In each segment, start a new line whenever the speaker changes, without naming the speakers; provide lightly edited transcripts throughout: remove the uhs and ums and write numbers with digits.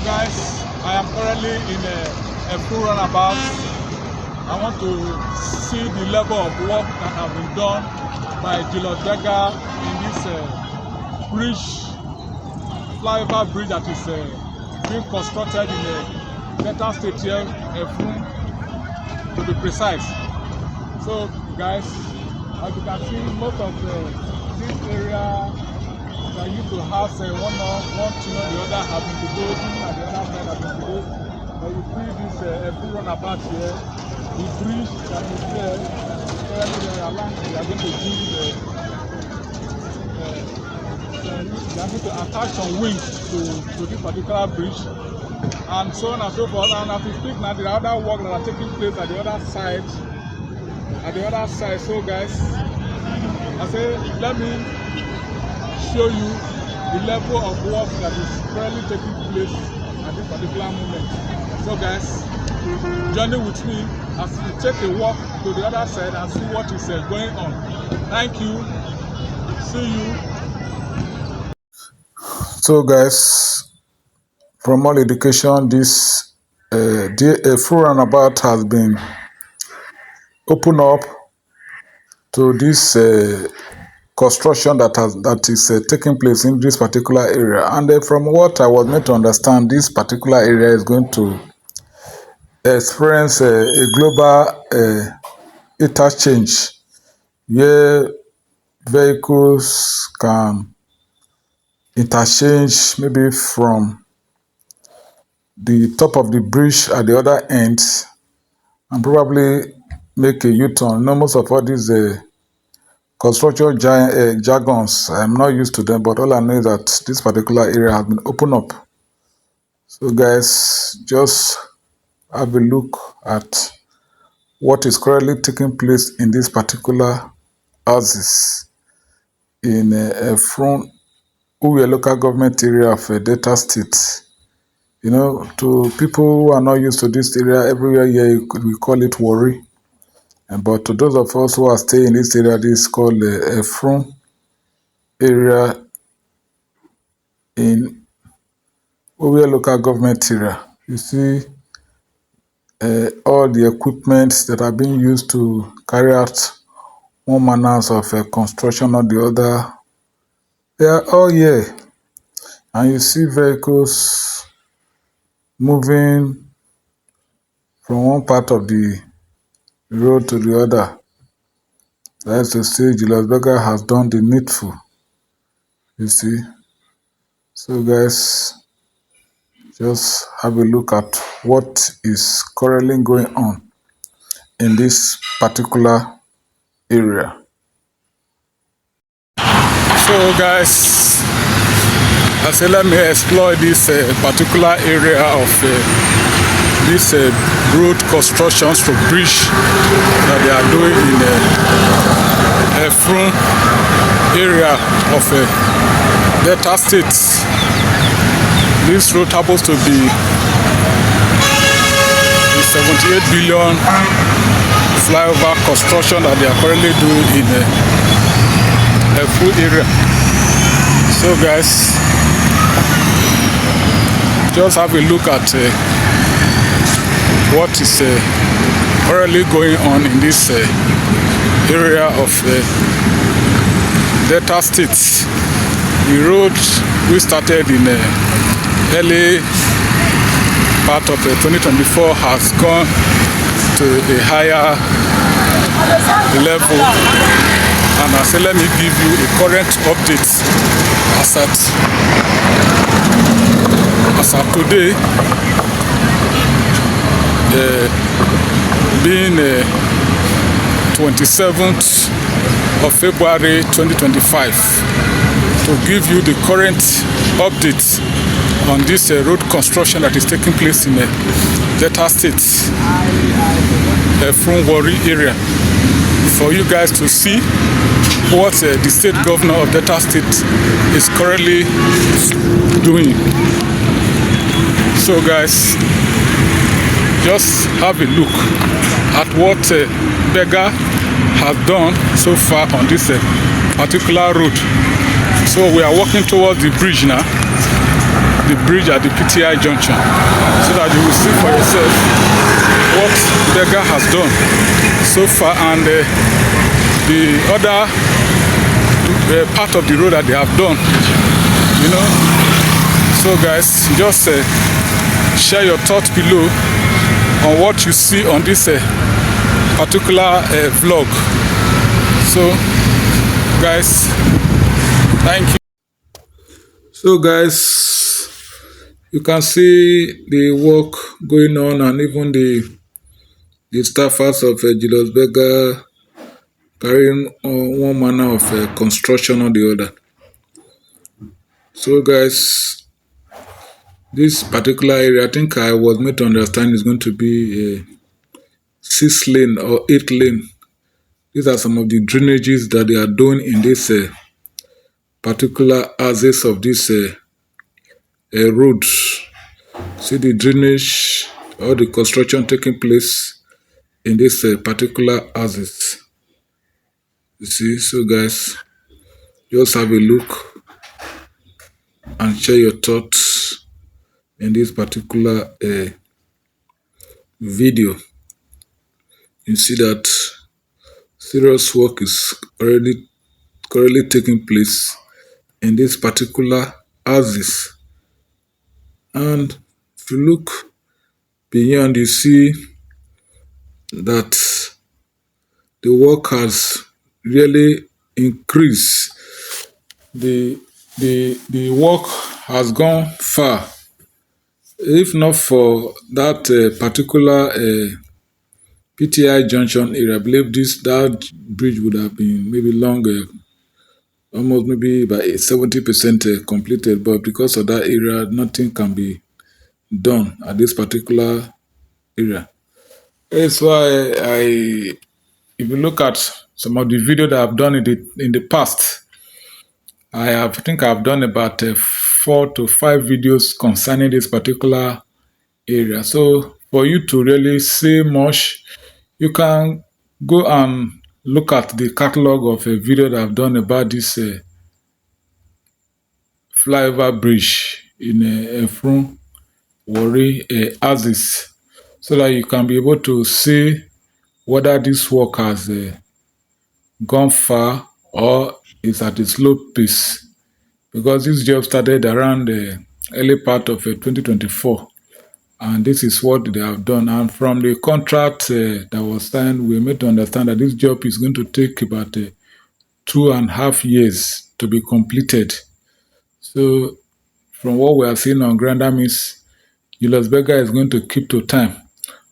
guys, I am currently in a Effurun-Warri. I want to see the level of work that has been done by Julius Berger in this flyover bridge that is being constructed in the Delta State here, Effurun, to be precise. So guys, as you can see, most of this area that used to have one thing or the other have been built, and the other side have been built. But you see this Effurun-Warri here, the bridge that is there, currently they are going to they are going to attach some wings to this particular bridge, and so on and so forth. And as we speak now, there are other work that are taking place at the other side. So guys, I say let me show you the level of work that is currently taking place at this particular moment. So guys, journey with me as we take a walk to the other side and see what is going on. Thank you. See you.
So guys, from all indication, this Effurun-Warri has been opened up to this construction that is taking place in this particular area. And from what I was meant to understand, this particular area is going to experience a global interchange where vehicles can interchange maybe from the top of the bridge at the other end and probably make a U-turn. Most of all these construction jargons, I'm not used to them, but all I know is that this particular area has been opened up. So guys, just have a look at what is currently taking place in this particular houses in Effurun-Warri local government area of Delta State. You know, to people who are not used to this area, everywhere here we call it Warri. But to those of us who are staying in this area, this is called Effurun area in Warri local government area. You see all the equipment that are being used to carry out one manners of construction or the other. They are all here. And you see vehicles moving from one part of the road to the other. That is to say, Julius Berger has done the needful. You see. So guys, just have a look at what is currently going on in this particular area.
So guys, I say let me explore this particular area of this road constructions for bridge that they are doing in the Effurun area of Delta State. This road happens to be the 78 billion flyover construction that they are currently doing in the Effurun area. So guys, just have a look at what is currently going on in this area of Delta State. The road we started in early part of 2024 has gone to a higher level, and I say let me give you a current update as at today, being 27th of February 2025, to give you the current update on this road construction that is taking place in Delta State, Effurun-Warri area, for you guys to see what the state governor of Delta State is currently doing. So guys, just have a look at what Berger has done so far on this particular road. So we are walking towards the bridge now.
the bridge at the PTI junction so that you will see for yourself what Berger has done so far and the other part of the road that they have done, you know. So guys, just share your thoughts below on what you see on this particular vlog. So guys, thank you. So guys, you can see the work going on and even the staffers of Julius Berger carrying on one manner of construction or the other. So guys, this particular area, I think I was made to understand, is going to be a 6-lane or 8-lane. These are some of the drainages that they are doing in this particular axis of this road. See the drainage or the construction taking place in this particular axis. You see, so guys, just have a look and share your thoughts in this particular video. You see that serious work is currently taking place in this particular axis. And if you look beyond, you see that the work has really increased. The work has gone far. If not for that particular PTI junction area, I believe that bridge would have been maybe longer, almost maybe by 70% completed. But because of that area, nothing can be done at this particular area. That's why if you look at some of the video that I've done in the past, I think I've done about 4 to 5 videos concerning this particular area. So for you to really say much, you can go and look at the catalog of a video that I've done about this flyover bridge in Effurun-Warri axis, so that you can be able to see whether this work has gone far or is at a slow pace, because this job started around the early part of 2024, and this is what they have done. And from the contract that was signed, we made to understand that this job is going to take about 2.5 years to be completed. So from what we are seeing on ground, that means Julius Berger is going to keep to time.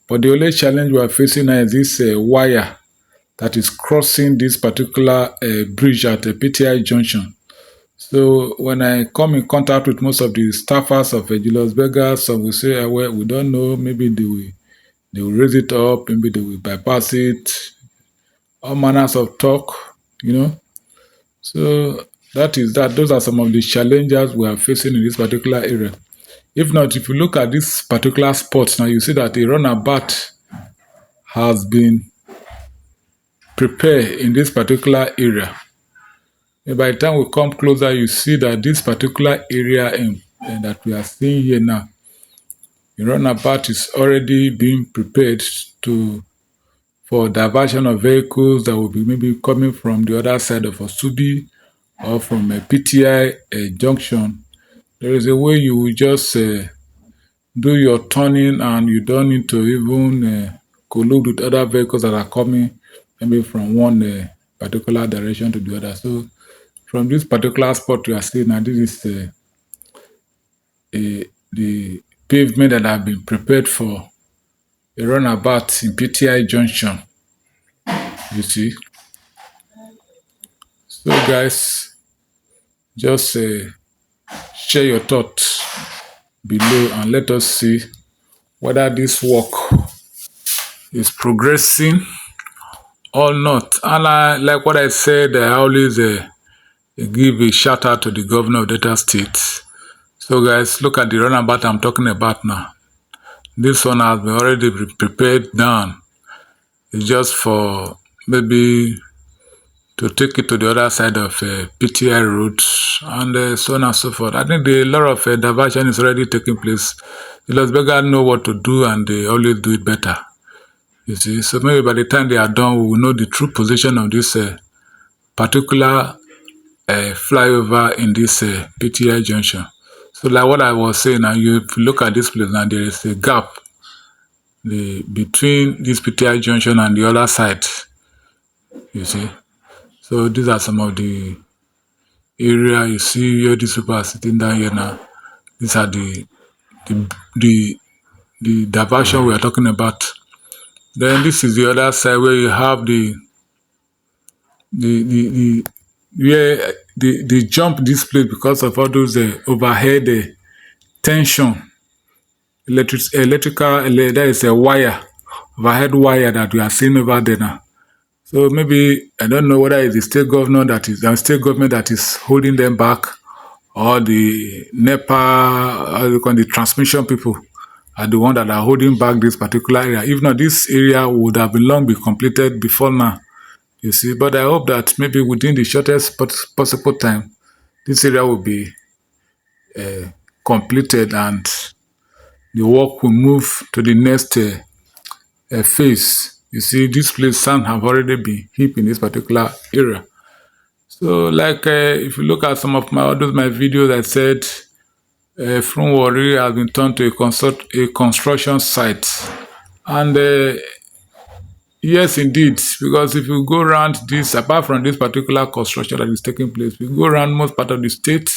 But the only challenge we are facing now is this wire that is crossing this particular bridge at the PTI junction. So when I come in contact with most of the staffers of Julius Berger, some will say, well, we don't know, maybe they will raise it up, maybe they will bypass it, all manners of talk, you know. So that is that. Those are some of the challenges we are facing in this particular area. If not, if you look at this particular spot now, you see that a runabout has been prepared in this particular area. And by the time we come closer, you see that this particular area that we are seeing here now, the runabout is already being prepared for diversion of vehicles that will be maybe coming from the other side of Osubi or from a PTI junction. There is a way you will just do your turning, and you don't need to even collude with other vehicles that are coming maybe from one particular direction to the other. So from this particular spot you are seeing now, this is the pavement that have been prepared for a runabout in PTI junction, you see. So guys, just share your thoughts below and let us see whether this work is progressing or not. And like what I said, I always give a shout out to the governor of Delta State. So guys, look at the runabout I'm talking about now. This one has been already prepared down. It's just for maybe to take it to the other side of PTI road and so on and so forth. I think a lot of diversion is already taking place. Julius Berger know what to do and they always do it better. You see, so maybe by the time they are done, we will know the true position of this particular flyover in this PTI junction. So like what I was saying, now if you look at this place now, there is a gap between this PTI junction and the other side. You see, so these are some of the area you see where these people are sitting down here now. These are the the the diversion we are talking about. Then this is the other side where you have the where they jump this place because of all those overhead tension, electrical, there is a wire, overhead wire that we are seeing over there now. So maybe I don't know whether it's the state government that is holding them back, or the NEPA, or the transmission people are the one that are holding back this particular area. If not, this area would have been long be completed before now. You see, but I hope that maybe within the shortest possible time, this area will be completed and the work will move to the next phase. You see, this place sand have already been heaped in this particular area. So, like if you look at some of my videos, I said Effurun-Warri has been turned to a construction site, and yes, indeed, because if you go around this, apart from this particular construction that is taking place, if you go around most part of the state,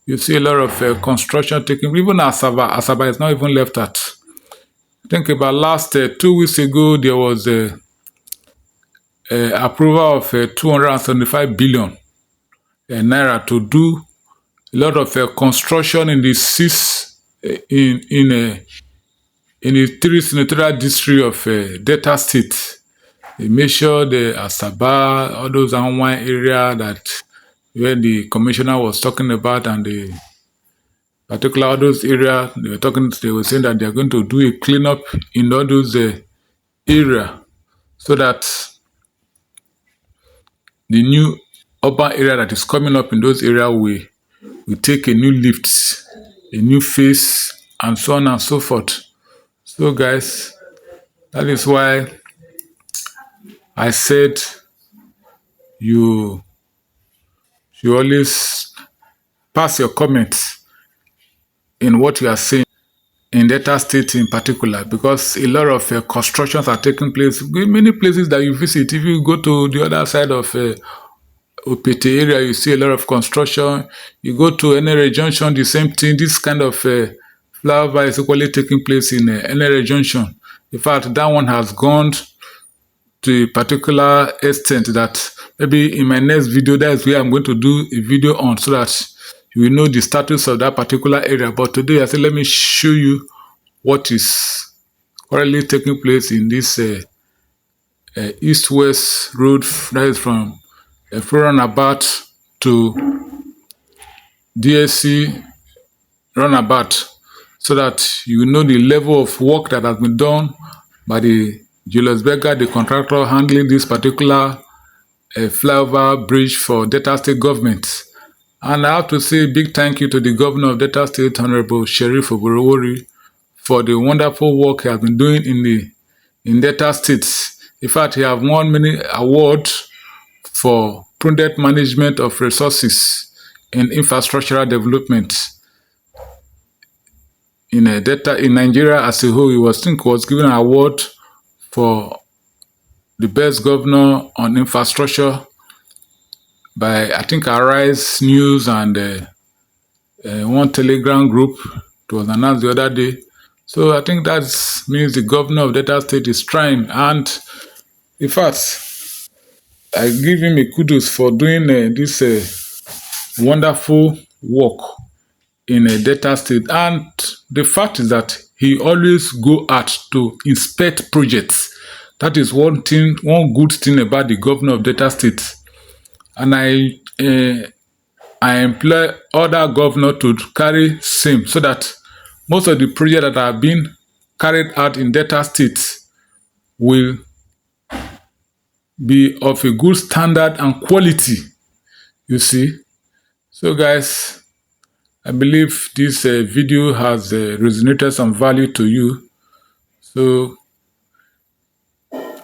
you see a lot of construction taking. Even Asaba is not even left at. I think about last 2 weeks ago, there was a approval of 275 billion naira to do a lot of construction in the in the 3 senatorial district of Delta State. They make sure the Asaba, all those Anwan area that where the commissioner was talking about, and the particular all those areas they were saying that they are going to do a cleanup in all those area, so that the new urban area that is coming up in those areas will take a new lift, a new face, and so on and so forth. So guys, that is why I said you should always pass your comments in what you are saying in Delta State in particular, because a lot of constructions are taking place. Many places that you visit, if you go to the other side of Opete area, you see a lot of construction. You go to Naira Junction, the same thing. This kind of flyover is equally taking place in Naira Junction. In fact, that one has gone to a particular extent that maybe in my next video, that is where I'm going to do a video on, so that you will know the status of that particular area. But today I said, let me show you what is currently taking place in this east-west road, that is from Effurun to DSC runabout, so that you know the level of work that has been done by the Julius Berger, the contractor handling this particular flyover bridge for Delta State government. And I have to say a big thank you to the governor of Delta State, Honorable Sheriff Oborowori, for the wonderful work he has been doing in Delta State. In fact, he has won many awards for prudent management of resources and infrastructural development in Nigeria as a whole. He was given an award for the best governor on infrastructure by, I think, Arise News and one Telegram group. It was announced the other day. So I think that means the governor of Delta State is trying, and in fact, I give him a kudos for doing this wonderful work in Delta State. And the fact is that he always go out to inspect projects. That is one good thing about the governor of Delta State. And I employ other governors to carry same, so that most of the projects that are being carried out in Delta State will be of a good standard and quality, you see. So guys, I believe this video has resonated some value to you. So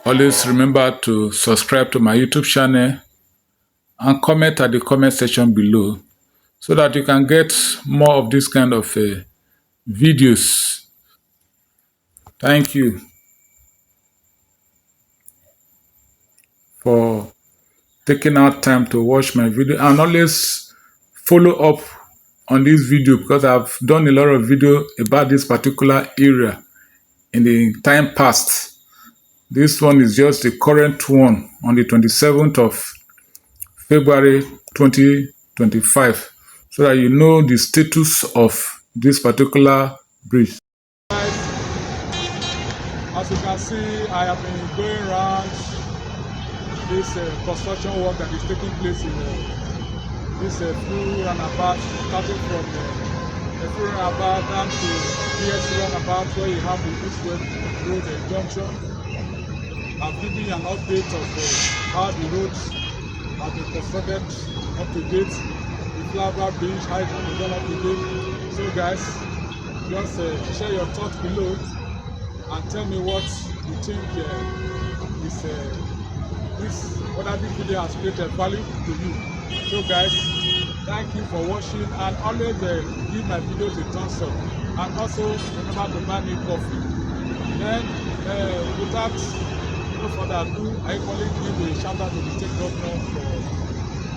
always remember to subscribe to my YouTube channel and comment at the comment section below so that you can get more of this kind of videos. Thank you for taking out time to watch my video, and always follow up on this video because I've done a lot of video about this particular area in the time past. This one is just the current one on the 27th of February 2025, so that you know the status of this particular bridge.
Guys, as you can see, I have been going around this construction work that is taking place in this full roundabout, starting from the full roundabout down to BS roundabout, where you have the East-West Road junction. I've given you an update of how the roads have been constructed up to date, the Flyover Bridge, how it has been done up to date. So guys, just share your thoughts below and tell me what you think whether this video has created value to you. So guys, thank you for watching, and always give my videos a thumbs up, and also remember to buy me coffee. Then without no further ado, I equally give a shout out to the state government for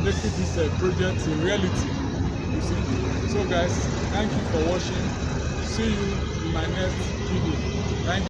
making this project a reality. You see. So guys, thank you for watching. See you in my next video. Thank you.